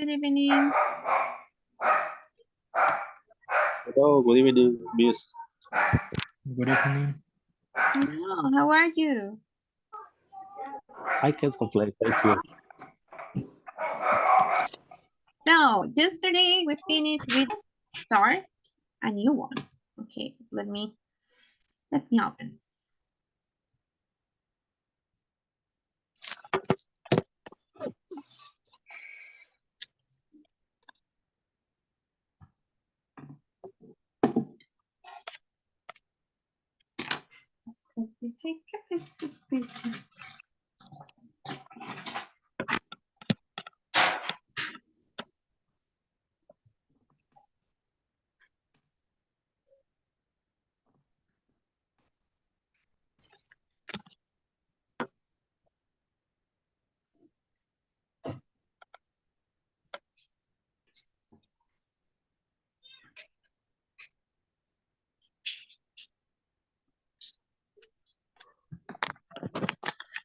Good evening. Hello, good evening, Miss. Good evening. Hello, how are you? I can't complain, thank you. So, yesterday we finished with start a new one. Okay, let me open this. Let me take a piece of paper.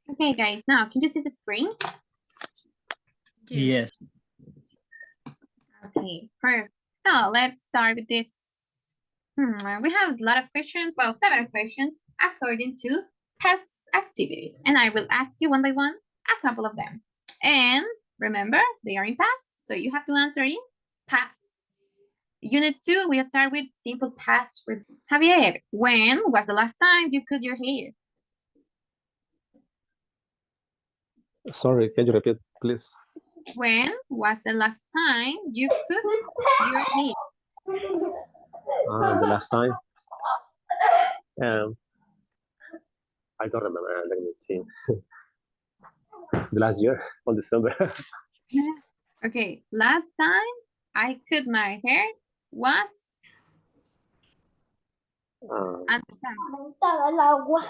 Okay, guys, now can you see the screen? Yes. Okay, perfect. So let's start with this. We have a lot of questions, well, several questions according to past activities. And I will ask you one by one a couple of them. And remember, they are in past, so you have to answer in past. Unit 2, we'll start with simple past. Javier, when was the last time you cut your hair? Sorry, can you repeat, please? When was the last time you cut your hair? The last time? I don't remember, let me think. The last year, on December. Okay, last time I cut my hair was at December.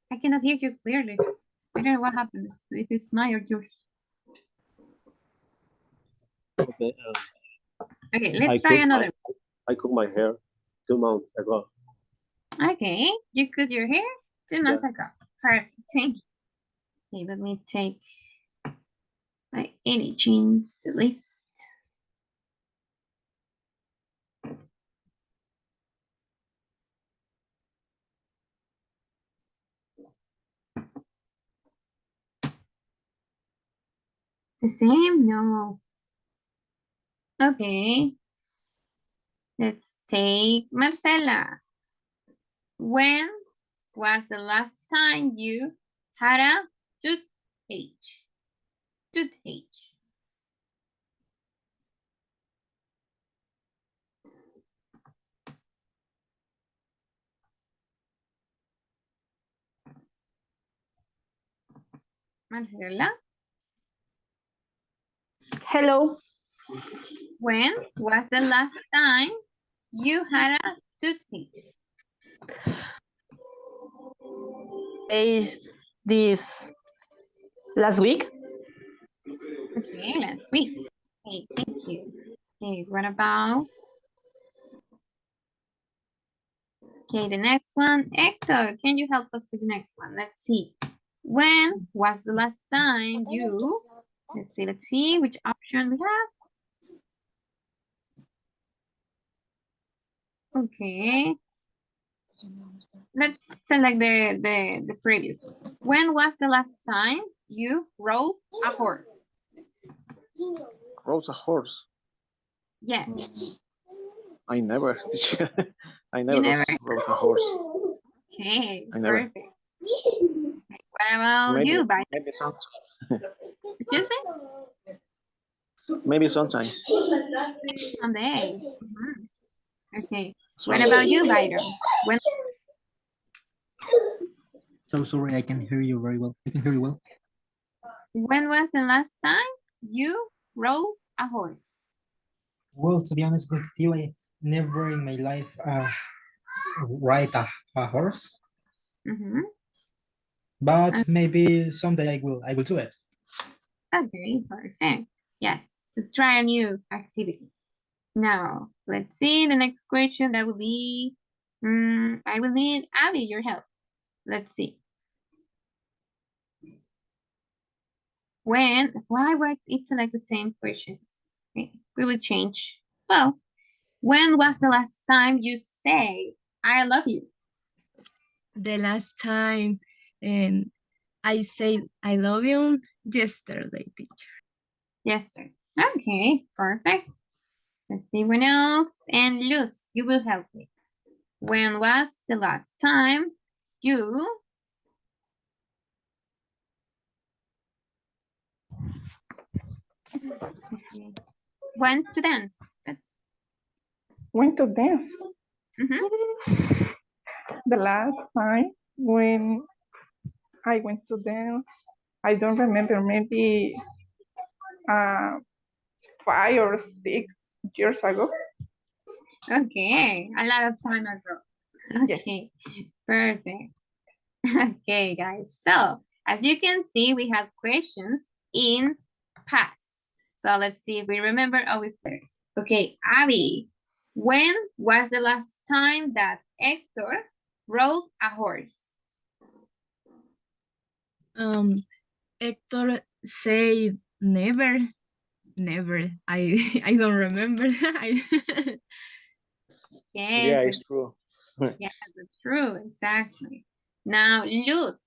I cannot hear you clearly. I don't know what happens, if it's mine or yours. Okay, Okay, let's try another. I cut my hair 2 months ago. Okay, you cut your hair 2 months ago. Perfect, thank you. Okay, let me take my any jeans list. The same? No. Okay. Let's take Marcela. When was the last time you had a toothache? Toothache. Marcela? Hello. When was the last time you had a toothache? Is this last week? Okay, last week. Okay, thank you. Okay, what about? Okay, the next one. Hector, can you help us with the next one? Let's see. When was the last time you, let's see which option we have. Okay. Let's select the previous one. When was the last time you rode a horse? Rode a horse? Yes. I never. I You never, never rode a horse. Okay, I never. perfect. Okay, what about Maybe, you, Biden? maybe sometime. Excuse me? Maybe sometime. Someday. Okay. What Someday. about you, Byron? So sorry, I can hear you very well. I can hear you well. When was the last time you rode a horse? Well, to be honest with you, I never in my life ride a horse. But maybe someday I will do it. Okay, perfect. Yes, to try a new activity. Now, let's see the next question. That will be, I will need Abby, your help. Let's see. Why it's like the same question? Okay, we will change. Well, when was the last time you say I love you? The last time I said I love you yesterday, teacher. Yes, sir. Okay, perfect. Let's see what else. And Luz, you will help me. When was the last time you went to dance? Went to dance. Mhm. The last time when I went to dance, I don't remember, maybe 5 or 6 years ago. Okay, a lot of time ago. Yes. Okay, perfect. Okay, guys. So, as you can see, we have questions in past. So, let's see if we remember all is there. Okay, Abby, when was the last time that Hector rode a horse? Hector said never. I don't remember. Yes, Yeah, it's true. yes, that's true. Exactly. Now, Luz,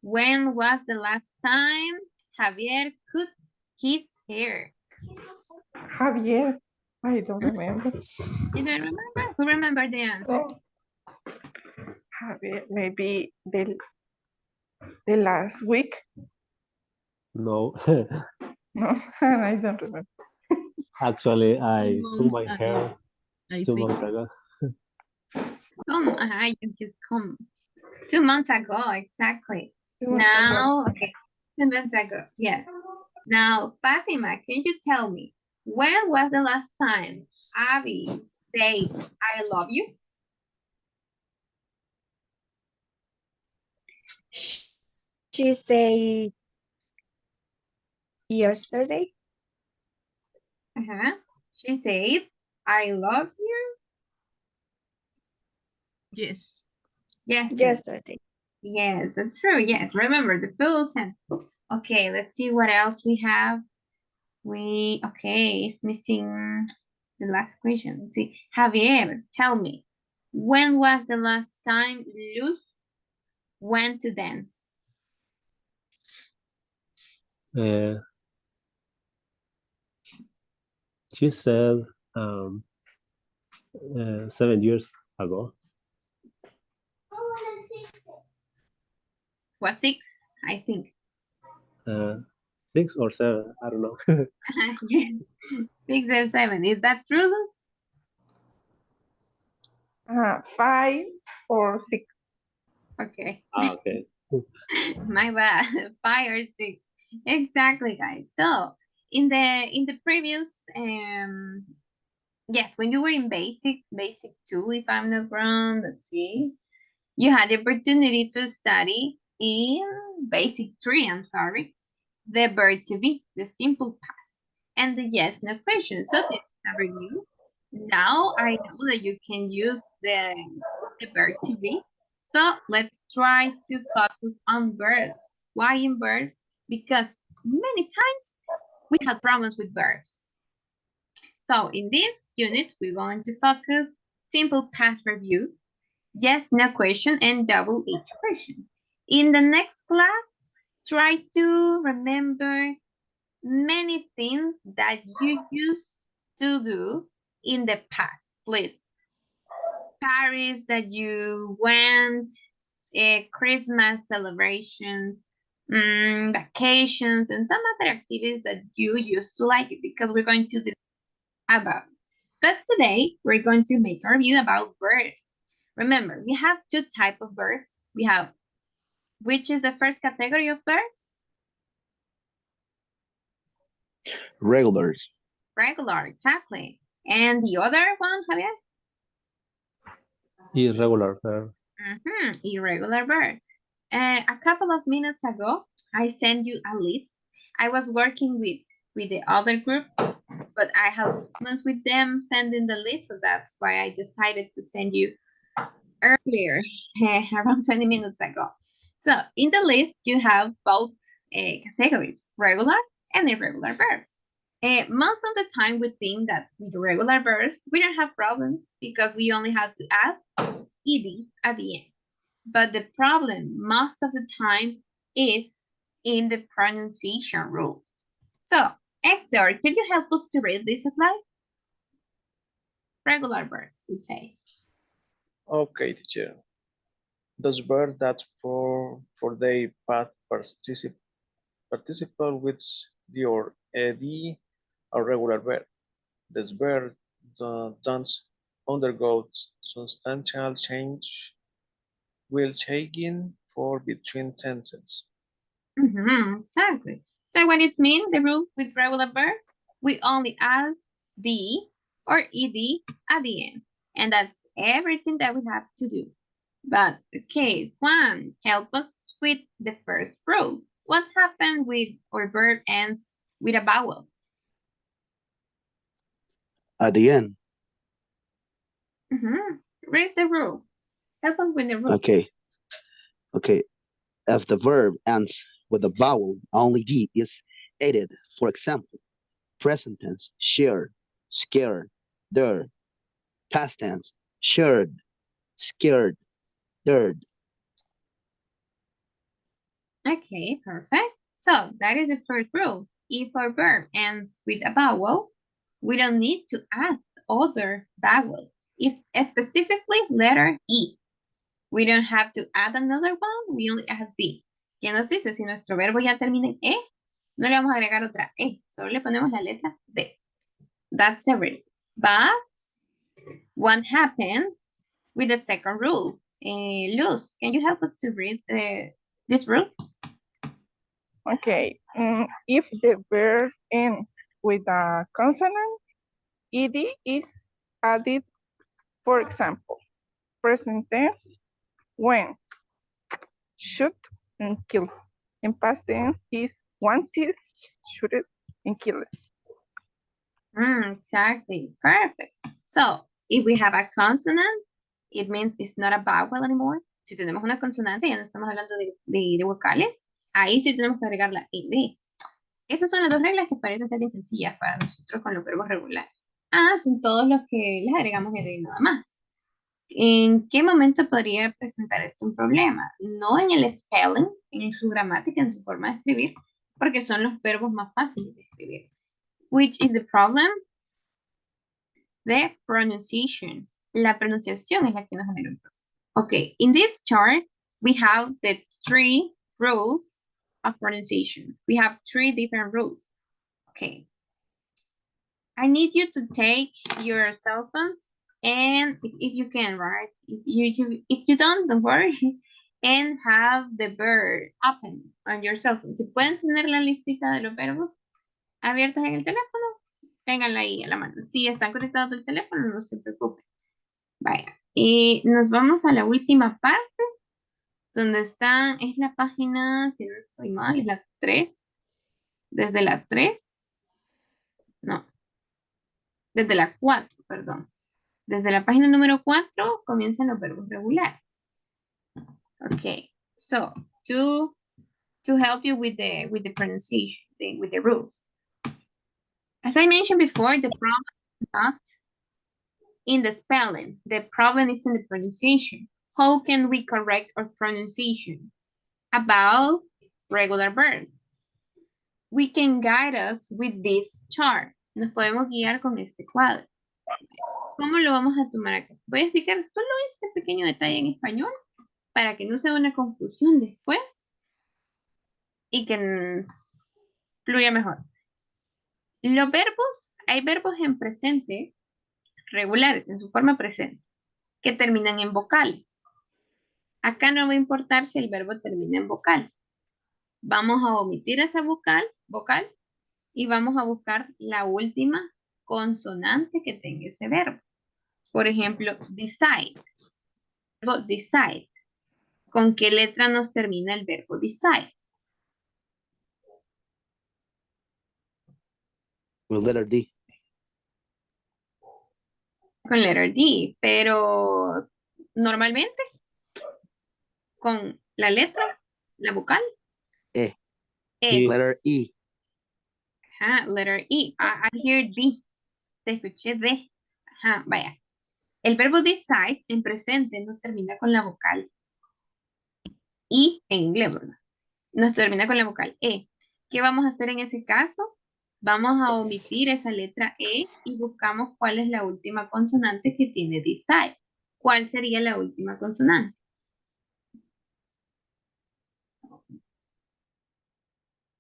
when was the last time Javier cut his hair? Javier, I don't remember. You don't remember? Who remember the answer? Oh. Javier, maybe the last week. No, No, I don't remember. actually, I 2 took months my hair ago, I 2 think. months ago. You just come 2 months ago, exactly. 2 months ago. Now, okay, 2 months ago, yes. Now, Fatima, can you tell me, when was the last time Abby said, I love you? She said yesterday. She said, I love you? Yes. Yes. Yesterday. Yes, that's true. Yes, remember the full sentence. Okay, let's see what else we have. Okay, it's missing the last question. Let's see. Javier, tell me, when was the last time Luz went to dance? She said 7 years ago. Was 6, I think. 6 or 7, I don't know. Yes, 6 or 7. Is that true, Luz? 5 or 6. Okay. Okay. My bad. 5 or 6. Exactly, guys. So in the previous yes, when you were in basic 2, if I'm not wrong, let's see. You had the opportunity to study in basic 3, I'm sorry. The verb to be, the simple past, and the yes, no question. So this is a review. Now I know that you can use the verb to be. So let's try to focus on verbs. Why in verbs? Because many times we have problems with verbs. So in this unit, we're going to focus simple past review, yes, no question, and double each question. In the next class, try to remember many things that you used to do in the past, please. Paris that you went, Christmas celebrations, vacations, and some other activities that you used to like, because we're going to do about. But today, we're going to make a review about verbs. Remember, we have 2 types of verbs. We have, which is the first category of verbs? Regulars. Regular, exactly. And the other one, Javier? Irregular verb. Irregular verb. A couple of minutes ago, I sent you a list. I was working with the other group, but I have problems with them sending the list, so that's why I decided to send you earlier, around 20 minutes ago. So in the list, you have both categories, regular and irregular verbs. Most of the time we think that with regular verbs, we don't have problems because we only have to add ed at the end. But the problem most of the time is in the pronunciation rule. So, Hector, can you help us to read this slide? Regular verbs, we say. Okay, teacher. Those verbs that for the past participle with the or ed are regular verb. This verb don't undergo substantial change will changing for between tenses. Exactly. So when it's mean, the rule with regular verb, we only add the or ed at the end. And that's everything that we have to do. But okay, Juan, help us with the first rule. What happened with our verb ends with a vowel? At the end. Read the rule. Help us with the rule. Okay. Okay. If the verb ends with a vowel, only D is added. For example, present tense, shared, scared, there. Past tense, shared, scared, third. Okay, perfect. So that is the first rule. If our verb ends with a vowel, we don't need to add other vowel. It's specifically letter E. We don't have to add another one, we only add B. ¿Qué nos dice? Si nuestro verbo ya termina en E, no le vamos a agregar otra E, solo le ponemos la letra D. That's everything. But what happened with the second rule? Luz, can you help us to read this rule? Okay. If the verb ends with a consonant, ed is added. For example, present tense, went, shoot, and kill. And past tense is wanted, shooted, and killed. Exactly. Perfect. So, if we have a consonant, it means it's not a vowel anymore. Si tenemos una consonante, ya no estamos hablando de vocales, ahí sí tenemos que agregar la ed. Esas son las dos reglas que parecen ser bien sencillas para nosotros con los verbos regulares. Son todos los que les agregamos ed nada más. ¿En qué momento podría presentar esto un problema? No en el spelling, en su gramática, en su forma de escribir, porque son los verbos más fáciles de escribir. Which is the problem? The pronunciation. La pronunciación es la que nos genera un problema. Okay, in this chart, we have the 3 rules of pronunciation. We have 3 different rules. Okay. I need you to take your cell phones and if you can, right? If you don't worry. And have the verb open on your cell phone. Si pueden tener la listita de los verbos abiertas en el teléfono, ténganla ahí a la mano. Si están conectados al teléfono, no se preocupen. Vaya. Y nos vamos a la última parte, donde está, es la página, si no estoy mal, es la 3. Desde la 3. No. Desde la 4, perdón. Desde la página número 4 comienzan los verbos regulares. Okay. So, to help you with the pronunciation, with the rules. As I mentioned before, the problem is not in the spelling. The problem is in the pronunciation. How can we correct our pronunciation about regular verbs? We can guide us with this chart. Nos podemos guiar con este cuadro. ¿Cómo lo vamos a tomar acá? Voy a explicar solo este pequeño detalle en español para que no sea una confusión después y que fluya mejor. Los verbos, hay verbos en presente regulares, en su forma presente, que terminan en vocales. Acá no va a importar si el verbo termina en vocal. Vamos a omitir esa vocal, y vamos a buscar la última consonante que tenga ese verbo. Por ejemplo, decide. El verbo decide. ¿Con qué letra nos termina el verbo decide? With letter D. Con letter D, pero normalmente con la letra, la vocal. E. E. Letter E. Ajá, letter E. I hear D. Te escuché D. Ajá, vaya. El verbo decide en presente nos termina con la vocal I en inglés, ¿verdad? Nos termina con la vocal E. ¿Qué vamos a hacer en ese caso? Vamos a omitir esa letra E y buscamos cuál es la última consonante que tiene decide. ¿Cuál sería la última consonante?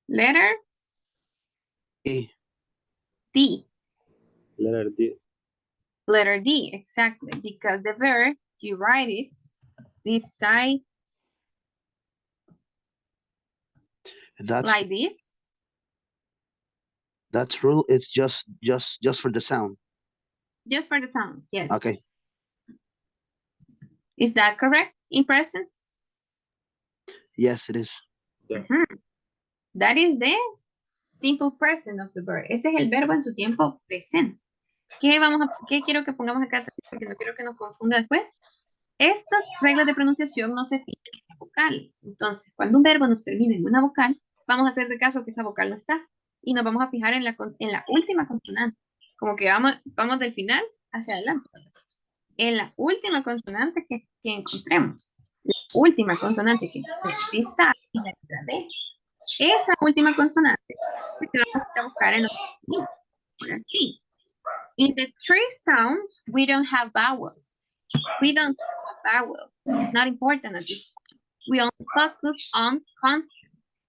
Letter E. D. Letter D. Letter D, exactly. Because the verb, you write it, decide That's like this. That's rule. It's just for the sound. Just for the sound, yes. Okay. Is that correct in present? Yes, it is. Mhm. That is the simple present of the verb. Ese es el verbo en su tiempo presente. ¿Qué quiero que pongamos acá? Porque no quiero que nos confunda después. Estas reglas de pronunciación no se fijan en las vocales. Entonces, cuando un verbo nos termina en una vocal, vamos a hacer de caso que esa vocal no está. Y nos vamos a fijar en la última consonante. Como que vamos del final hacia adelante. En la última consonante que encontremos. La última consonante que decide y la letra D. Esa última consonante que vamos a buscar en los sonidos. Ahora sí. In the three sounds, we don't have vowels. We don't have vowels. Not important at this point. We only focus on consonants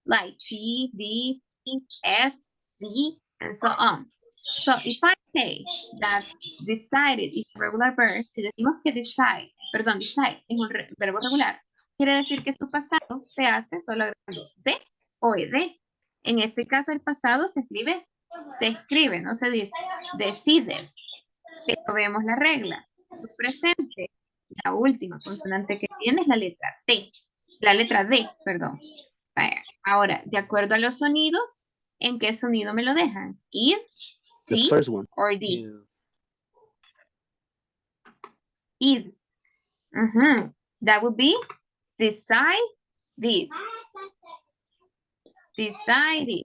like T, D, E, S, C, and so on. So if I say that decided is a regular verb, si decimos que decide es un verbo regular, quiere decir que su pasado se hace solo agregando D o ED. En este caso el pasado se escribe, no se dice, decide. Pero vemos la regla. Su presente, la última consonante que tiene es la letra T. La letra D, perdón. Ahora, de acuerdo a los sonidos, ¿en qué sonido me lo dejan? Id, The T, first one. or D. Yeah. Id. That would be decided. Decided.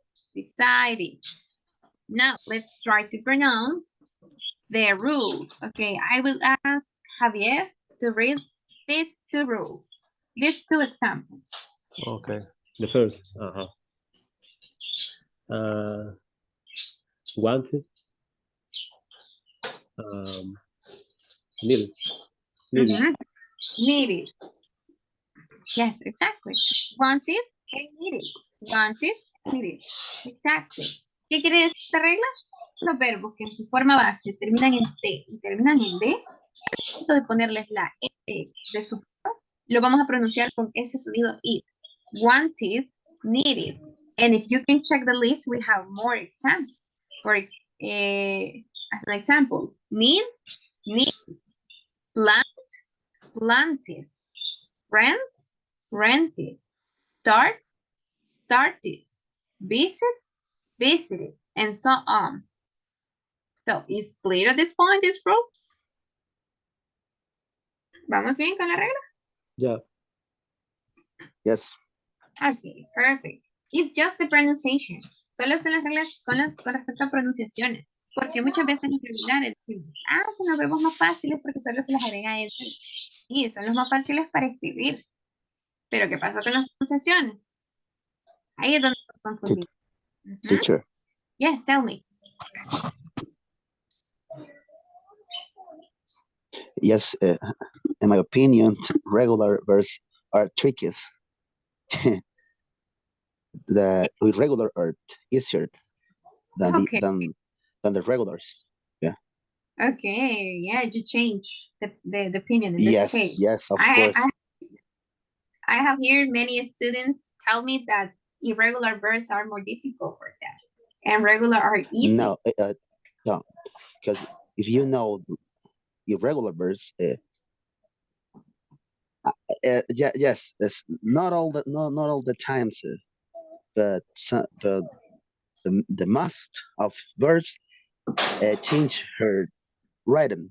Now, let's try to pronounce the rules. Okay, I will ask Javier to read these two rules, these two examples. Okay. The first. Wanted. Needed. Needed. Yes, exactly. Wanted and needed. Wanted, needed. Exactly. ¿Qué quiere decir esta regla? Los verbos que en su forma base terminan en T y terminan en D, al momento de ponerles la E de su forma, lo vamos a pronunciar con ese sonido I. Wanted, needed. And if you can check the list, we have more examples. As an example, need, plant, planted, rent, rented, start, started, visit, visited, and so on. So, is clear at this point, this rule? ¿Vamos bien con la regla? Yeah. Yes. Okay, perfect. It's just the pronunciation. Solo son las reglas con respecto a pronunciaciones. Porque muchas veces los regulares decimos, son los verbos más fáciles porque solo se les agrega el. Y son los más fáciles para escribirse. Pero ¿qué pasa con las pronunciaciones? Ahí es donde nos confundimos. Teacher. Yes, tell me. Yes, in my opinion, regular verbs are trickiest. The irregular are easier than Okay. than the regulars. Okay, yeah, you change the opinion in this Yes, case. yes, of course. I have heard many students tell me that irregular verbs are more difficult for them, and regular are easy. No, no, because if you know irregular verbs, yes, it's not all the times, but the most of verbs change her writing.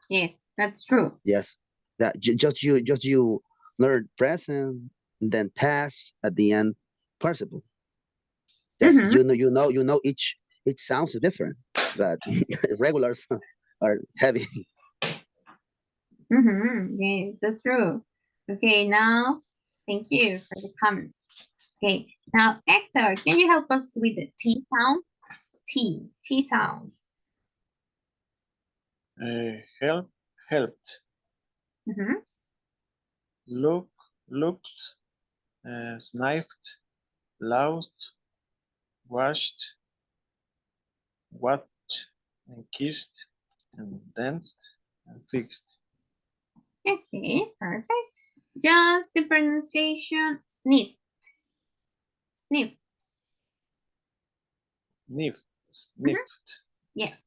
Yes, that's true. Yes, that just you learn present, then pass at the end, participle. That's, Mhm. you know each sounds different, but regulars are heavy. Yes, that's true. Okay, now, thank you for the comments. Okay, now, Hector, can you help us with the T sound? T sound. Helped, Mhm. looked, sniffed, lost, washed, watched, and kissed, and danced, and fixed. Okay, perfect. Just the pronunciation, sniff, sniff. Sniffed. Yes,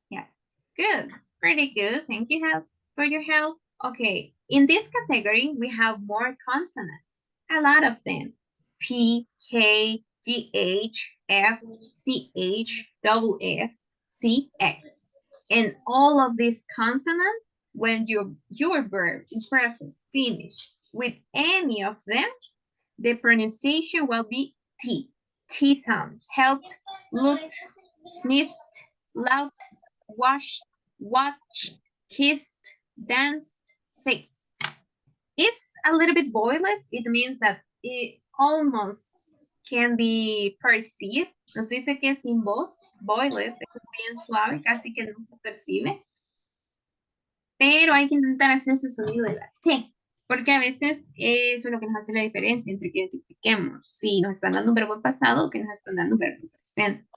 yes. Good, pretty good. Thank you for your help. Okay, in this category, we have more consonants, a lot of them. P, K, G, H, F, C, H, double S, C, X. And all of these consonants, when your verb in present finish with any of them, the pronunciation will be T. T sound. Helped, looked, sniffed, loud, washed, watched, kissed, danced, fixed. It's a little bit voiceless. It means that it almost can be perceived. Nos dice que es sin voz, voiceless, es bien suave, casi que no se percibe. Pero hay que intentar hacer ese sonido de la T, porque a veces eso es lo que nos hace la diferencia entre que identifiquemos si nos están dando un verbo pasado o que nos están dando un verbo presente.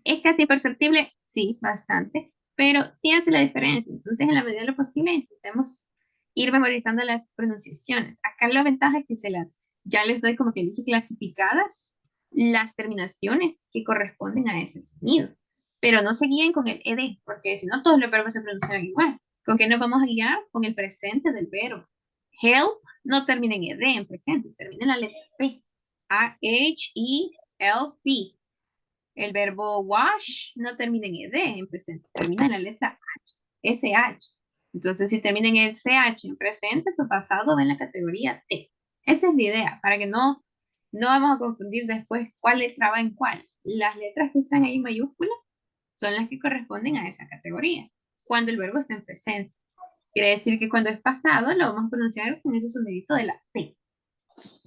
¿Es casi perceptible? Sí, bastante, pero sí hace la diferencia. Entonces, en la medida de lo posible, intentemos ir memorizando las pronunciaciones. Acá la ventaja es que ya les doy como que dice clasificadas las terminaciones que corresponden a ese sonido. Pero no se guíen con el ed, porque si no todos los verbos se pronuncian igual. ¿Con qué nos vamos a guiar? Con el presente del verbo. Help no termina en ed en presente, termina en la letra P. H-E-L-P. El verbo wash no termina en ed en presente, termina en la letra H, SH. Entonces, si termina en SH en presente, su pasado va en la categoría T. Esa es la idea, para que no vamos a confundir después cuál letra va en cuál. Las letras que están ahí en mayúscula son las que corresponden a esa categoría, cuando el verbo está en presente. Quiere decir que cuando es pasado, lo vamos a pronunciar con ese sonidito de la T.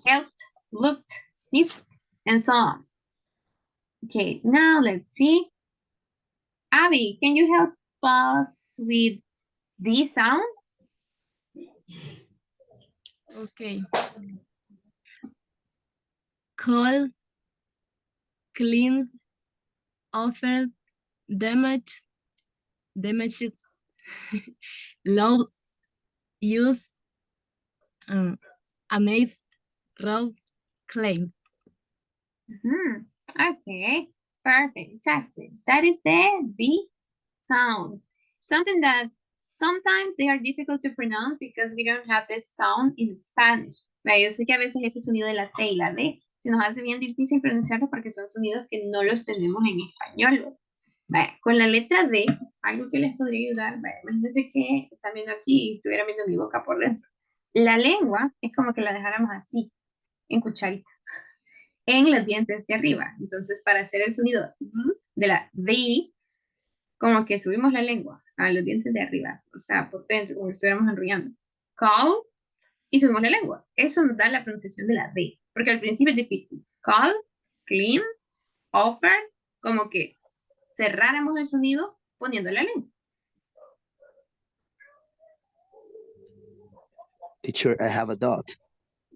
Helped, looked, sniffed, and so on. Okay, now let's see. Abby, can you help us with this sound? Okay. Call, clean, offered, damaged, loud, use, amazed, robbed, claim. Okay, perfect, exactly. That is the B sound. Something that sometimes they are difficult to pronounce because we don't have this sound in Spanish. Yo sé que a veces ese sonido de la T y la D se nos hace bien difícil pronunciarlo porque son sonidos que no los tenemos en español. Con la letra D, algo que les podría ayudar, imagínense que están viendo aquí y estuvieran viendo mi boca por dentro. La lengua es como que la dejáramos así, en cucharita, en los dientes de arriba. Entonces, para hacer el sonido de la D, como que subimos la lengua a los dientes de arriba, o sea, por dentro, como si estuviéramos enrollando. Call, y subimos la lengua. Eso nos da la pronunciación de la D, porque al principio es difícil. Call, clean, offer, como que cerráramos el sonido poniendo la lengua. Teacher, I have a doubt.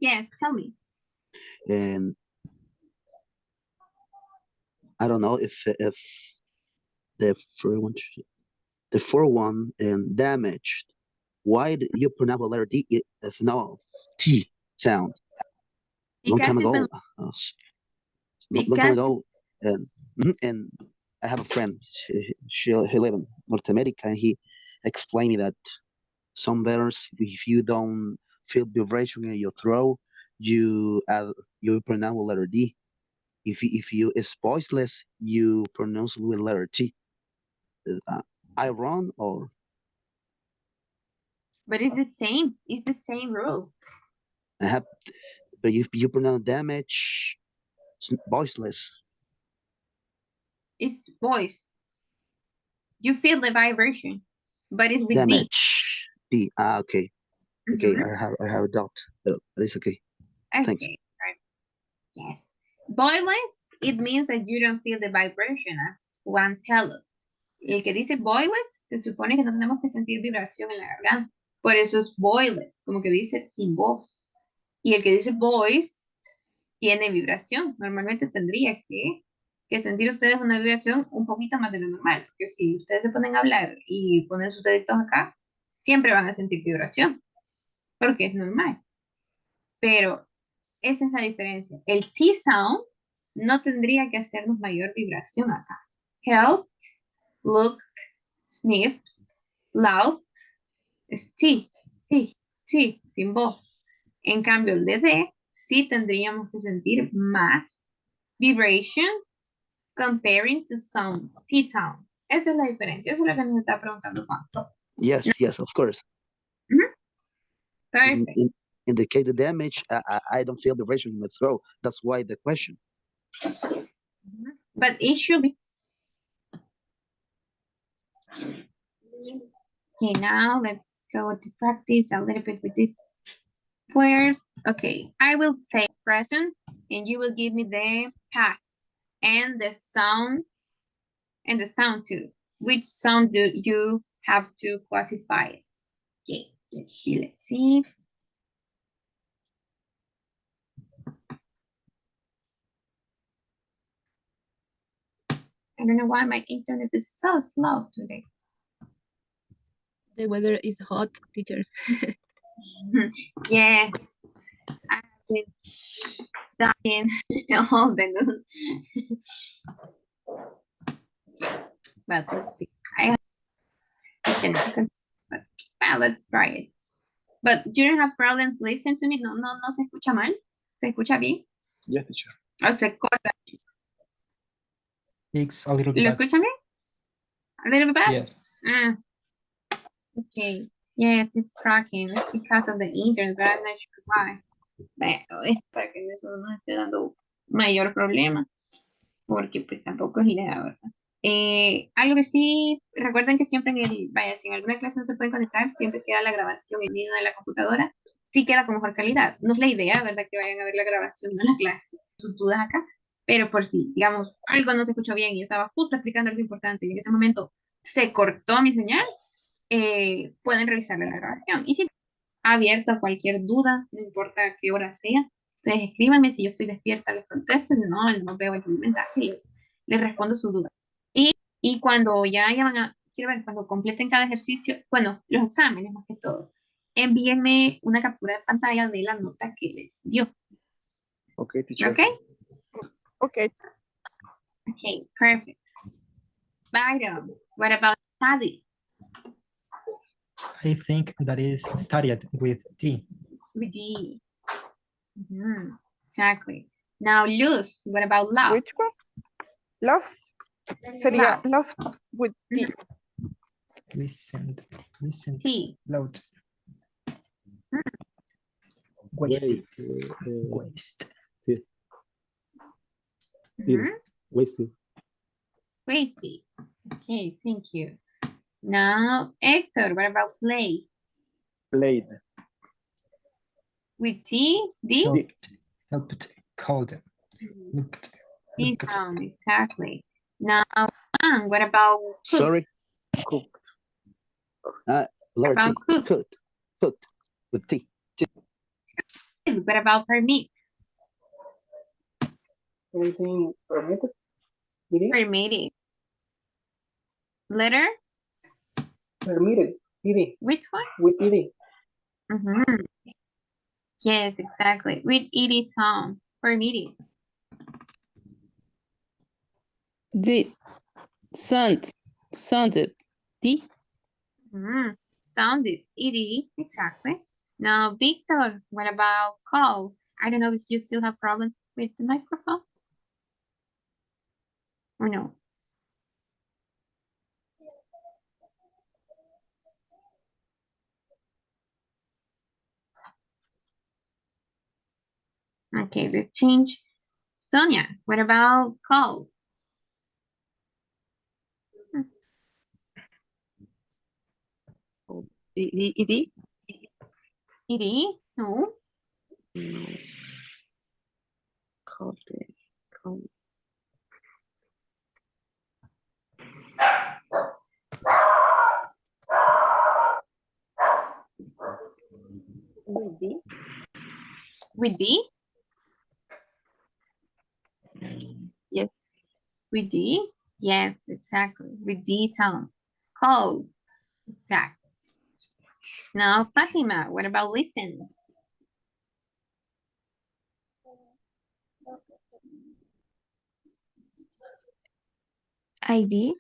Yes, tell me. And I don't know if the first one and damaged. Why do you pronounce the letter D if no T sound? Long time ago, and I have a friend. He live in North America, and he explained me that some letters, if you don't feel vibration in your throat, you pronounce the letter D. If you is voiceless, you pronounce with letter T. I wrong or? But it's the same. It's the same rule. I have but you pronounce damage, it's voiceless. It's voice. You feel the vibration, but it's with D. Damage. D. Ah, okay. Okay, Mhm. I have a doubt, but it's okay. Thanks. Okay, right. Yes. Voiceless, it means that you don't feel the vibration as Juan tells us. El que dice voiceless, se supone que no tenemos que sentir vibración en la garganta. Por eso es voiceless, como que dice sin voz. Y el que dice voice tiene vibración. Normalmente tendría que sentir ustedes una vibración un poquito más de lo normal. Porque si ustedes se ponen a hablar y ponen sus deditos acá, siempre van a sentir vibración. Porque es normal. Pero esa es la diferencia. El T-sound no tendría que hacernos mayor vibración acá. Helped, looked, sniffed, loud, es T, T, T, sin voz. En cambio, el de D sí tendríamos que sentir más vibration comparing to sound, T-sound. Esa es la diferencia. Eso es lo que nos está preguntando Juan. Yes, yes, of course. Perfect. In the case of damage, I don't feel the vibration in my throat. That's why the question. But it should be. Okay, now let's go to practice a little bit with these squares. Okay, I will say present and you will give me the past and the sound too. Which sound do you have to classify? Okay, let's see. I don't know why my internet is so slow today. The weather is hot, teacher. Yes, I've been dying all the noon. But let's see. I cannot, but well, let's try it. But you don't have problems listening to me. No se escucha mal. ¿Se escucha bien? Yes, teacher. O se corta. It's a little bit ¿Lo bad. escuchan bien? A little bit bad? Yes. Ah. Okay. Yes, it's cracking. It's because of the internet, but I'm not sure why. Pero es para que eso no nos esté dando mayor problema. Porque pues tampoco es idea, ¿verdad? Algo que sí, recuerden que siempre vaya, si en alguna clase no se pueden conectar, siempre queda la grabación en línea de la computadora, sí queda con mejor calidad. No es la idea, ¿verdad? Que vayan a ver la grabación de la clase, sus dudas acá, pero por si, digamos, algo no se escuchó bien y yo estaba justo explicando algo importante y en ese momento se cortó mi señal, pueden revisar la grabación. Y si abierto a cualquier duda, no importa qué hora sea, ustedes escríbanme, si yo estoy despierta les contesto, no veo el mensaje, les respondo su duda. Y cuando ya van a, quiero ver, cuando completen cada ejercicio, bueno, los exámenes más que todo, envíenme una captura de pantalla de la nota que les dio. Okay, teacher. Okay? Okay. Okay, perfect. Byron, what about study? I think that is studied with T. With D. Mhm, exactly. Now, Luz, what about love? Which one? Love. Sería love with T. Listen, T. loud. Wasted, Wait, waste. Mhm. wasted. Wasted. Okay, thank you. Now, Hector, what about play? Played. With T, D? Helped, called, looked. D sound, exactly. Now, what about cook? Sorry. Cooked. Lower T. About cook. Cooked with T. What about permit? Anything permitted? Eating? Permitted. Letter? Permitted. Eating. Which one? With eating. Mhm. Yes, exactly. With ED sound. Permitted. The sounded. D. Mhm. Sounded. ED. Exactly. Now, Victor, what about call? I don't know if you still have problems with the microphone. Or no? Okay, let's change. Sonia, what about call? ED? ED? No. No. Called it. Called. With D? With D? Yes. With D? Yes, exactly. With D sound. Call. Exactly. Now, Fatima, what about listen? ID,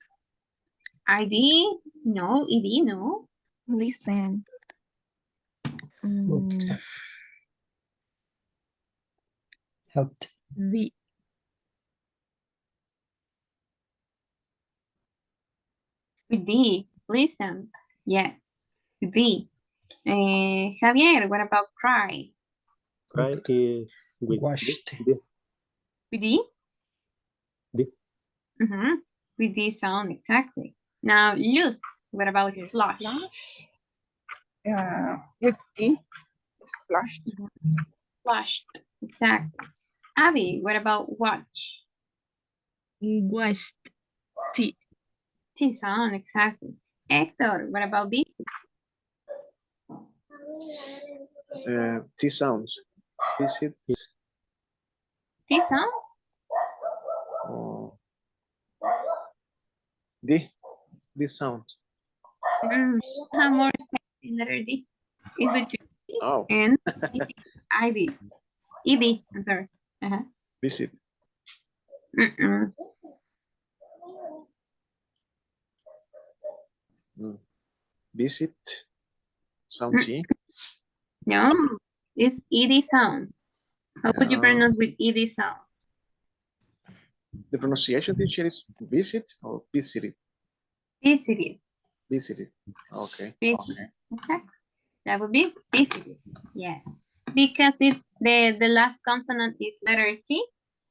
ID? No. ED? No. listen. Looked. Mm, Helped. The With D. Listen. Yes. With D. Javier, what about cry? Cry is with Washed. With D? D. Mm-hmm. With D sound, exactly. Now, loose. What about splash? With T, splashed. Splashed. Exactly. Abby, what about watch? washed. T. T sound, exactly. Hector, what about busy? T sounds. Visit. T sound? Oh. D. This sound. More in letter D. Is between D Oh. and ID. ED, I'm sorry. Visit. Visit. Sound T. No, it's ED sound. How would you Yeah. pronounce with ED sound? The pronunciation, teacher, is visit or visited? Visited. Visited. Okay. Visited. Okay. That would be visited. Yes. Because the last consonant is letter T,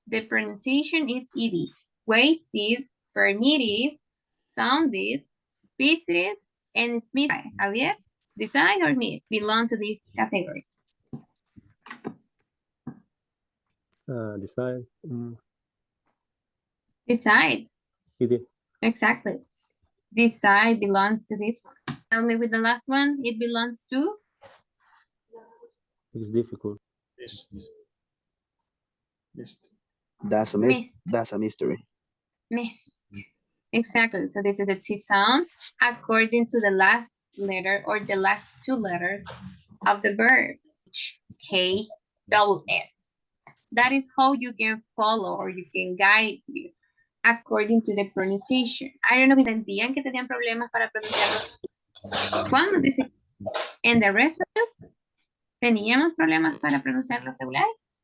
the pronunciation is ED. Wasted, permitted, sounded, visited, and smith. Javier, decide or miss belong to this category. Decide. Decide. ED. Exactly. Decide belongs to this one. Tell me with the last one, it belongs to? It's difficult. Missed. That's a Missed. That's a mystery. Missed. Exactly. So this is the T sound according to the last letter or the last two letters of the verb. K double S. That is how you can follow or you can guide you according to the pronunciation. I don't know if sentían que tenían problemas para pronunciarlo. ¿Cuándo dice? And the rest of them, ¿teníamos problemas para pronunciar los regulares?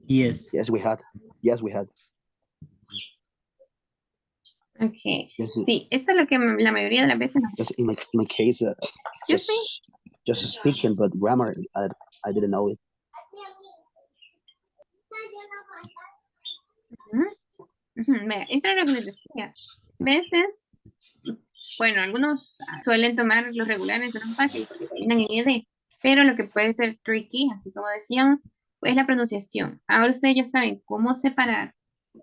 Yes. Yes, we had. Yes, we had. Ok. Yes, Sí, eso es lo que la mayoría de las veces nos... just in my case, Excuse me? just speaking, but grammar, I didn't know it. Vea, eso es lo que les decía. Veces, bueno, algunos suelen tomar los regulares, son fáciles porque terminan en ED, pero lo que puede ser tricky, así como decíamos, es la pronunciación. Ahora ustedes ya saben cómo separar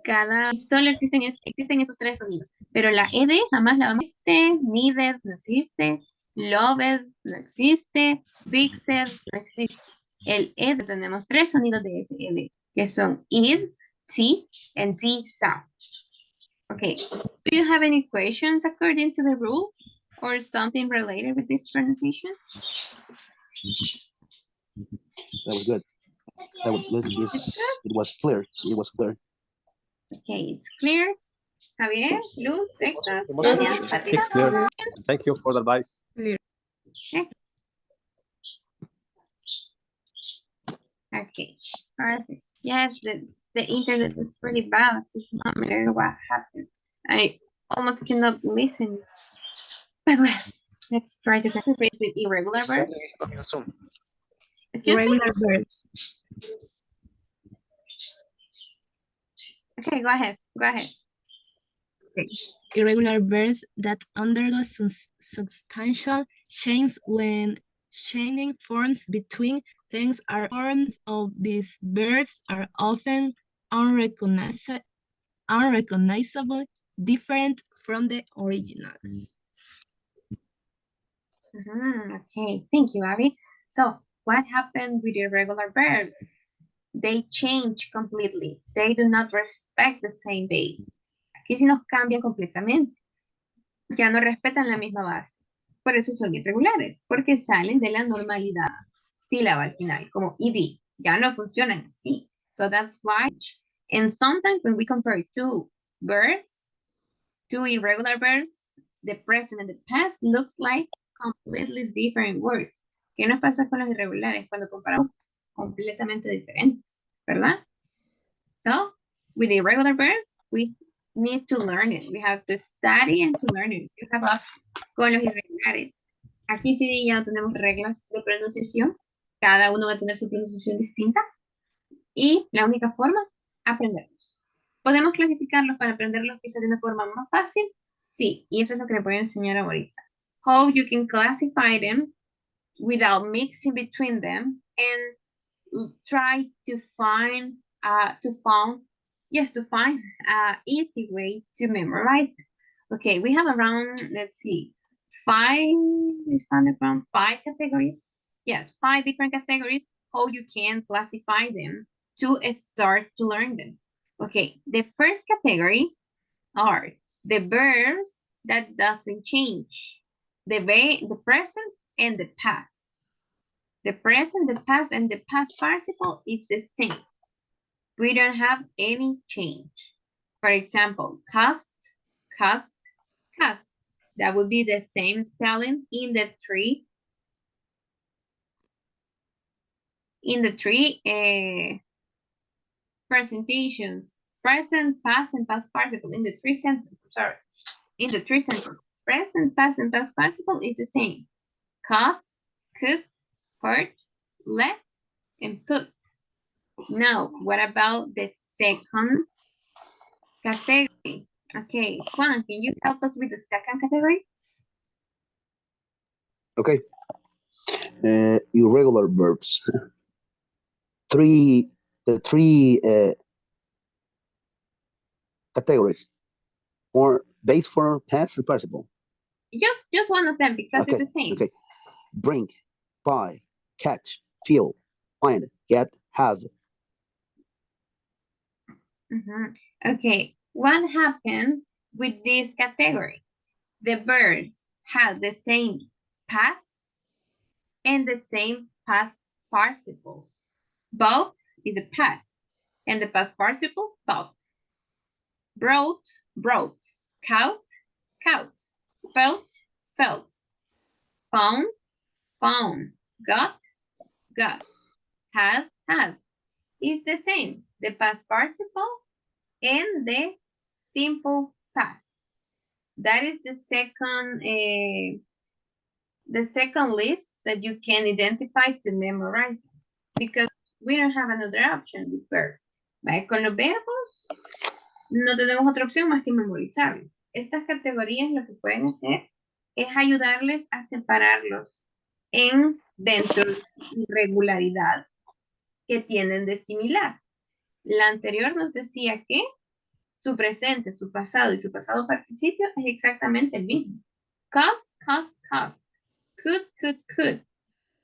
cada... Solo existen esos tres sonidos, pero la ED jamás la vamos a... Needed no existe, loved no existe, fixed no existe. El ED tenemos tres sonidos de ese ED, que son id, T, and D sound. Okay, do you have any questions according to the rules or something related with this pronunciation? That was good. It was clear. It was clear. Okay, it's clear. Javier, Luz, Hector, Yes, Sonia, Fatima? it's clear. Thank you for the advice. Okay, perfect. Yes, the internet is really bad. It's not matter what happened. I almost cannot listen. But well, let's try to concentrate with irregular verbs. Excuse me? Irregular verbs. Okay, go ahead. Go ahead. Irregular verbs that undergo substantial change when changing forms between things are forms of these verbs are often unrecognizable, different from the originals. Okay, thank you, Abby. So, what happened with irregular verbs? They change completely. They do not respect the same base. Aquí sí nos cambian completamente. Ya no respetan la misma base. Por eso son irregulares, porque salen de la normalidad. Sílaba al final, como ed. Ya no funcionan así. So that's why. And sometimes when we compare two verbs, two irregular verbs, the present and the past looks like completely different words. ¿Qué nos pasa con los irregulares cuando comparamos completamente diferentes? ¿Verdad? So, with irregular verbs, we need to learn it. We have to study and to learn it. You have options. Con los irregulares. Aquí sí ya no tenemos reglas de pronunciación. Cada uno va a tener su pronunciación distinta. Y la única forma, aprenderlos. ¿Podemos clasificarlos para aprenderlos quizás de una forma más fácil? Sí, y eso es lo que les voy a enseñar ahorita. How you can classify them without mixing between them and try to find easy way to memorize them. Okay, we have around, let's see, around 5 categories. Yes, 5 different categories, how you can classify them to start to learn them. Okay, the first category are the verbs that doesn't change. The present and the past. The present, the past, and the past participle is the same. We don't have any change. For example, cast. That would be the same spelling in the three presentations. Present, past, and past participle in the three sentences. Sorry. In the three sentences. Present, past, and past participle is the same. Cast, could, hurt, let, and put. Now, what about the second category? Okay, Juan, can you help us with the second category? Okay. Irregular verbs. The three categories for base form, past, and participle. Just one of them because Okay, it's the same. Okay. Bring, buy, catch, feel, find, get, have. Okay, what happened with this category? The verbs have the same past and the same past participle. Both is a past, and the past participle, both. Brought, count, felt, found, got, had. Is the same, the past participle and the simple past. That is the second list that you can identify to memorize, because we don't have another option with verbs. Con los verbos no tenemos otra opción más que memorizarlos. Estas categorías lo que pueden hacer es ayudarles a separarlos dentro de la irregularidad que tienen de similar. La anterior nos decía que su presente, su pasado y su pasado participio es exactamente el mismo. Cost. Could.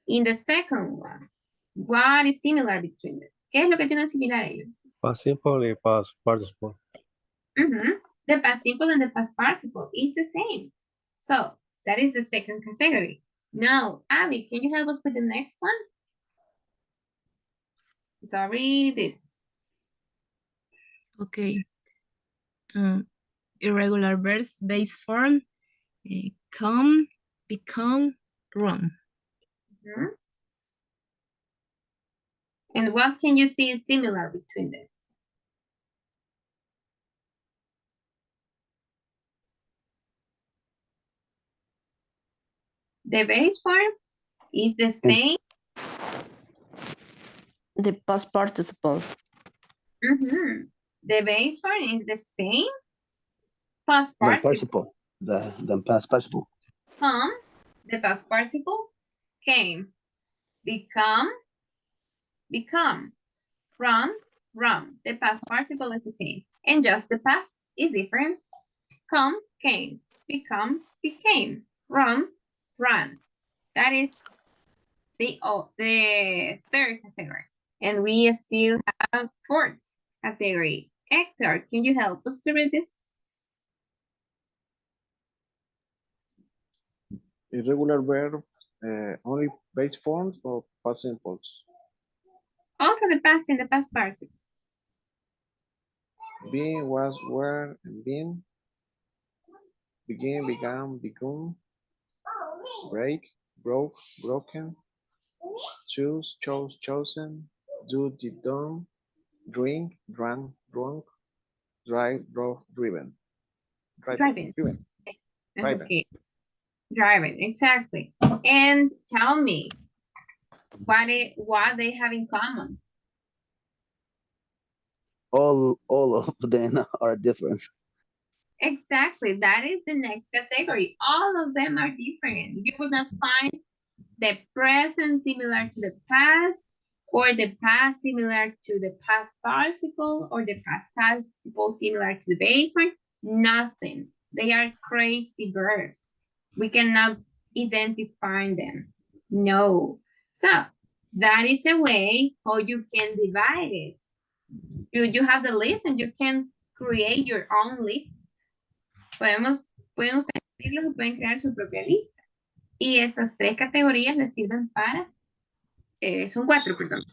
In the second one, what is similar between them? ¿Qué es lo que tienen similar ellos? Past simple y past participle. The past simple and the past participle is the same. So that is the second category. Now, Abby, can you help us with the next one? Sorry, this. Okay. Irregular verbs, base form, come, become, run. And what can you see is similar between them? The base form is the same The past participle. Mhm. The base form is the same. Past The participle. participle. The past participle. Come, the past participle. Came. Become. Become. Run. Run. The past participle is the same. And just the past is different. Come, came. Become, became. Run, run. That is the third category. And we still have fourth category. Hector, can you help us to read this? Irregular verb, only base forms or past simples? Also the past and the past participle. Being, was, were, and been. Begin, began, begun. Break, broke, broken. Choose, chose, chosen. Do, did, done. Drink, drank, drunk. Drive, drove, driven. Driving. Driven. Driving. Okay. Driving, exactly. And tell me what they have in common. All of them are different. Exactly. That is the next category. All of them are different. You will not find the present similar to the past, or the past similar to the past participle, or the past participle similar to the base form. Nothing. They are crazy verbs. We cannot identify them. No. So that is a way how you can divide it. You have the list and you can create your own list. Pueden ustedes escribirlos y pueden crear su propia lista. Y estas tres categorías les sirven para, son cuatro, perdón,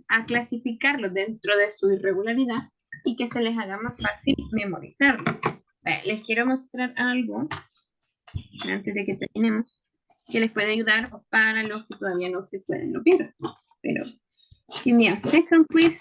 a clasificarlos dentro de su irregularidad y que se les haga más fácil memorizarlos. Les quiero mostrar algo antes de que terminemos que les puede ayudar para los que todavía no se pueden lo pierden. Pero, give me a second, please.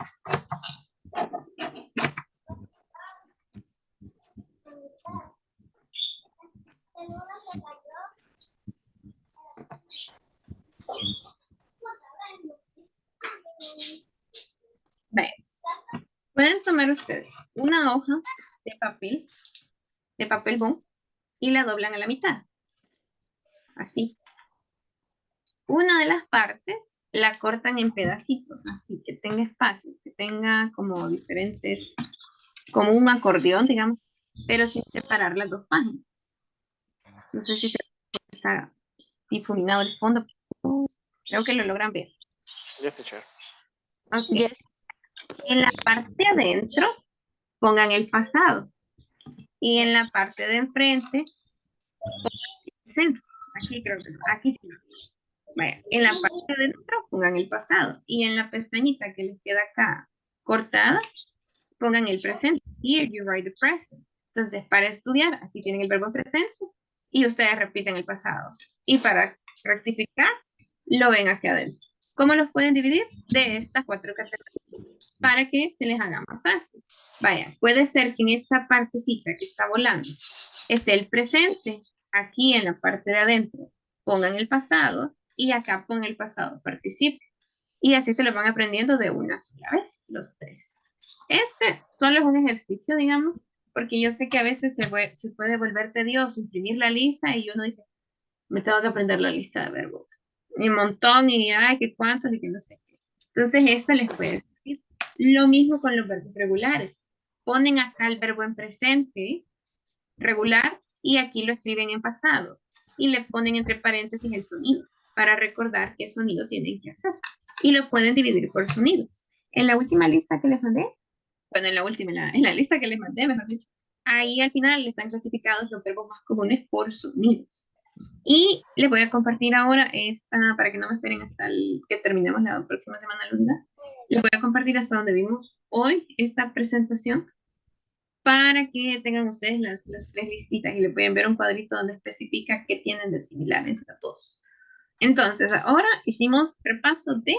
Pueden tomar ustedes una hoja de papel bond, y la doblan a la mitad. Así. Una de las partes la cortan en pedacitos, así que tenga espacio, que tenga como diferentes, como un acordeón, digamos, pero sin separar las dos páginas. No sé si se está difuminado el fondo. Creo que lo logran ver. Yes, teacher. Okay. Yes. En la parte de adentro, pongan el pasado. Y en la parte de enfrente, pongan el presente. Aquí creo que no. Aquí sí. Vaya, en la parte de adentro, pongan el pasado. Y en la pestañita que les queda acá cortada, pongan el presente. Here you write the present. Entonces, para estudiar, aquí tienen el verbo presente y ustedes repiten el pasado. Y para rectificar, lo ven aquí adentro. ¿Cómo los pueden dividir? De estas cuatro categorías para que se les haga más fácil. Vaya, puede ser que en esta partecita que está volando esté el presente. Aquí en la parte de adentro pongan el pasado y acá pongan el pasado participio. Y así se lo van aprendiendo de una sola vez, los tres. Este solo es un ejercicio, digamos, porque yo sé que a veces se puede volver tedioso imprimir la lista y uno dice, me tengo que aprender la lista de verbos. Y un montón, y ay, que cuántos, y que no sé qué. Entonces, esto les puede servir. Lo mismo con los verbos regulares. Ponen acá el verbo en presente, regular, y aquí lo escriben en pasado. Y le ponen entre paréntesis el sonido, para recordar qué sonido tienen que hacer. Y lo pueden dividir por sonidos. En la última lista que les mandé, bueno, en la lista que les mandé, mejor dicho, ahí al final están clasificados los verbos más comunes por sonidos. Y les voy a compartir ahora esta, para que no me esperen hasta que terminemos la próxima semana, Lunda. Les voy a compartir hasta donde vimos hoy esta presentación para que tengan ustedes las tres listitas y le pueden ver un cuadrito donde especifica qué tienen de similar entre todos. Entonces, ahora hicimos repaso de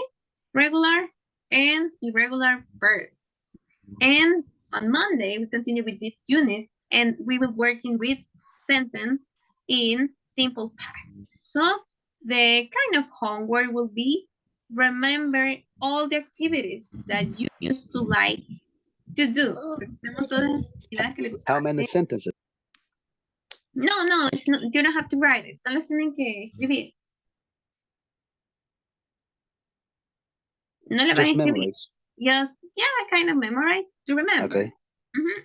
regular and irregular verbs. And on Monday, we continue with this unit and we will working with sentence in simple past. So the kind of homework will be remember all the activities that you used to like to do. Tenemos todas las actividades que le How gustaban many hacer. sentences? No, it's not, you don't have to write it. No las tienen que escribir. No le van a Just escribir. memorize. Just, yeah, kind of memorize to remember. Okay.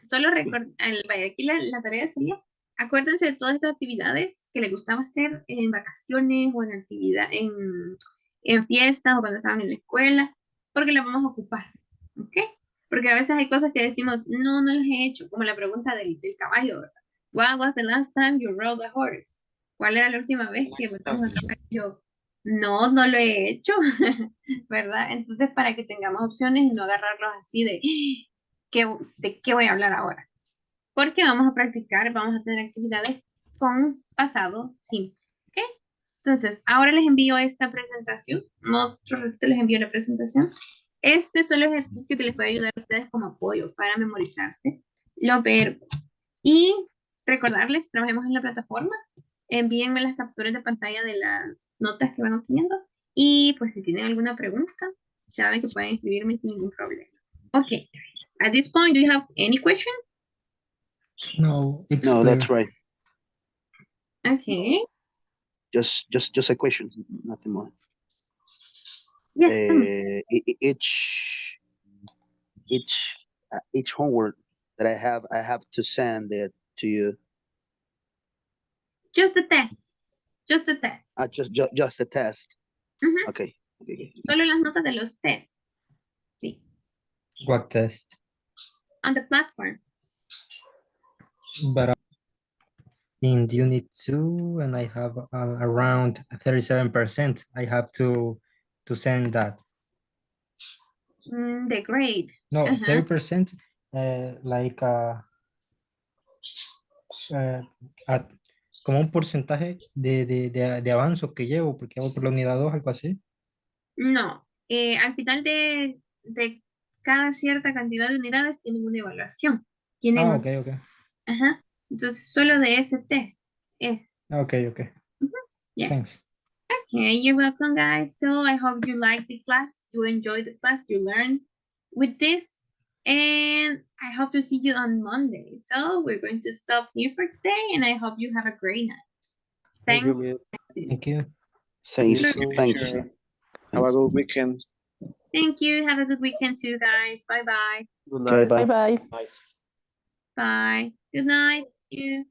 Solo vaya, aquí la tarea sería, acuérdense de todas estas actividades que les gustaba hacer en vacaciones o en actividad, en fiestas o cuando estaban en la escuela, porque las vamos a ocupar, ¿ok? Porque a veces hay cosas que decimos, no las he hecho, como la pregunta del caballo, ¿verdad? What was the last time you rode a horse? ¿Cuál era la última vez que montamos a caballo? No lo he hecho, ¿verdad? Entonces, para que tengamos opciones y no agarrarlos así de qué voy a hablar ahora. Porque vamos a practicar, vamos a tener actividades con pasado simple, ¿ok? Entonces, ahora les envío esta presentación. Otro ratito les envío la presentación. Este es el ejercicio que les puede ayudar a ustedes como apoyo para memorizarse los verbos. Y recordarles, trabajemos en la plataforma. Envíenme las capturas de pantalla de las notas que van obteniendo. Y pues si tienen alguna pregunta, saben que pueden escribirme sin ningún problema. Ok, guys. At this point, do you have any question? No, it's No, clear. that's right. Okay. Just a question, nothing more. Yes, tell me. Each homework that I have to send it to you. Just the test. Just the test. Just a test. Ujú. Okay. Solo las notas de los tests. Sí. What test? On the platform. But in unit 2, and I have around 37%. I have to send that. The grade. No, Ajá. 30%, like como un porcentaje de avanzo que llevo, porque hago por la unidad 2, algo así. No. Al final de cada cierta cantidad de unidades tienen una evaluación. Tienen Ah, ok. Ajá. Entonces, solo de ese test es. Ok. Yeah. Thanks. Okay, you're welcome, guys. So I hope you like the class, you enjoy the class, you learn with this, and I hope to see you on Monday. So we're going to stop here for today, and I hope you have a great night. Thank you, Thanks. Miss. Thank you. Thanks. You Thanks. too. Have a good weekend. Thank you. Have a good weekend too, guys. Bye-bye. Good Okay, night. bye. Bye bye. Night. Bye. Good night. Thank you.